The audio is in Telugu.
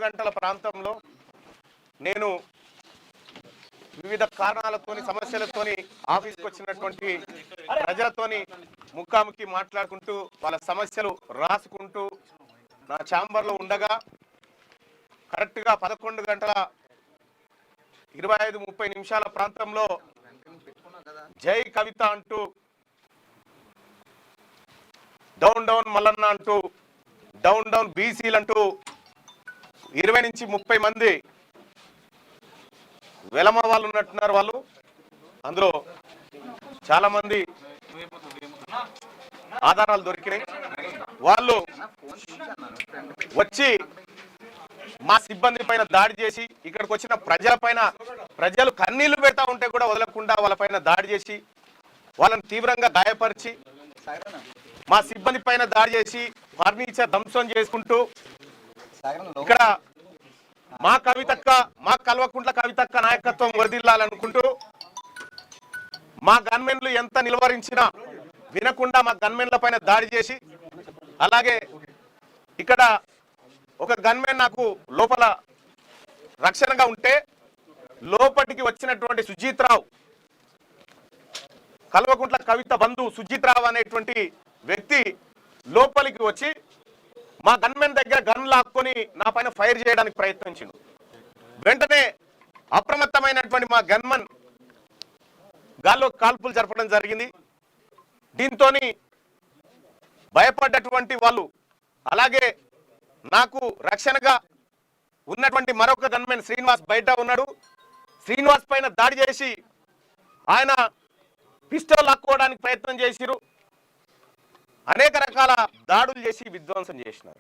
గంటల ప్రాంతంలో నేను వివిధ కారణాలతోని సమస్యలతోని ఆఫీస్కి వచ్చినటువంటి ప్రజలతోని ముఖాముఖి మాట్లాడుకుంటూ వాళ్ళ సమస్యలు రాసుకుంటూ నా ఛాంబర్లో ఉండగా కరెక్ట్గా 11:25-30 ప్రాంతంలో జై కవిత అంటూ డౌన్ డౌన్ మల్లన్న అంటూ డౌన్ డౌన్ బీసీలు అంటూ 20 నుంచి 30 మంది వెలమ వాళ్ళు ఉన్నట్టున్నారు. వాళ్ళు అందులో చాలా మంది ఆధారాలు దొరికినాయి. వాళ్ళు వచ్చి మా సిబ్బంది పైన దాడి చేసి ఇక్కడికి వచ్చిన ప్రజలు కన్నీళ్లు పెడతా ఉంటే కూడా వదలకుండా వాళ్ళపైన దాడి చేసి వాళ్ళని తీవ్రంగా గాయపరిచి మా సిబ్బంది పైన దాడి చేసి ఫర్నిచర్ ధ్వంసం చేసుకుంటూ ఇక్కడ మా కల్వకుంట్ల కవితక్క నాయకత్వం వరదిల్లాలనుకుంటూ మా గన్మెన్లు ఎంత నిలువరించినా వినకుండా మా గన్మెన్ల పైన దాడి చేసి, అలాగే ఇక్కడ ఒక గన్మెన్ నాకు లోపల రక్షణగా ఉంటే లోపలికి వచ్చినటువంటి సుజిత్ రావు, కల్వకుంట్ల కవిత బంధు సుజిత్ రావు అనేటువంటి వ్యక్తి లోపలికి వచ్చి మా గన్మెన్ దగ్గర గన్ లాక్కొని నా పైన ఫైర్ చేయడానికి ప్రయత్నించిండు. వెంటనే అప్రమత్తమైనటువంటి మా గన్మన్ గాల్లో కాల్పులు జరపడం జరిగింది. దీంతో భయపడ్డటువంటి వాళ్ళు, అలాగే నాకు రక్షణగా ఉన్నటువంటి మరొక గన్మెన్ శ్రీనివాస్ బయట ఉన్నాడు. శ్రీనివాస్ పైన దాడి చేసి ఆయన పిస్టల్ లాక్కోవడానికి ప్రయత్నం చేసిరు. అనేక రకాల దాడులు చేసి విధ్వంసం చేసినారు.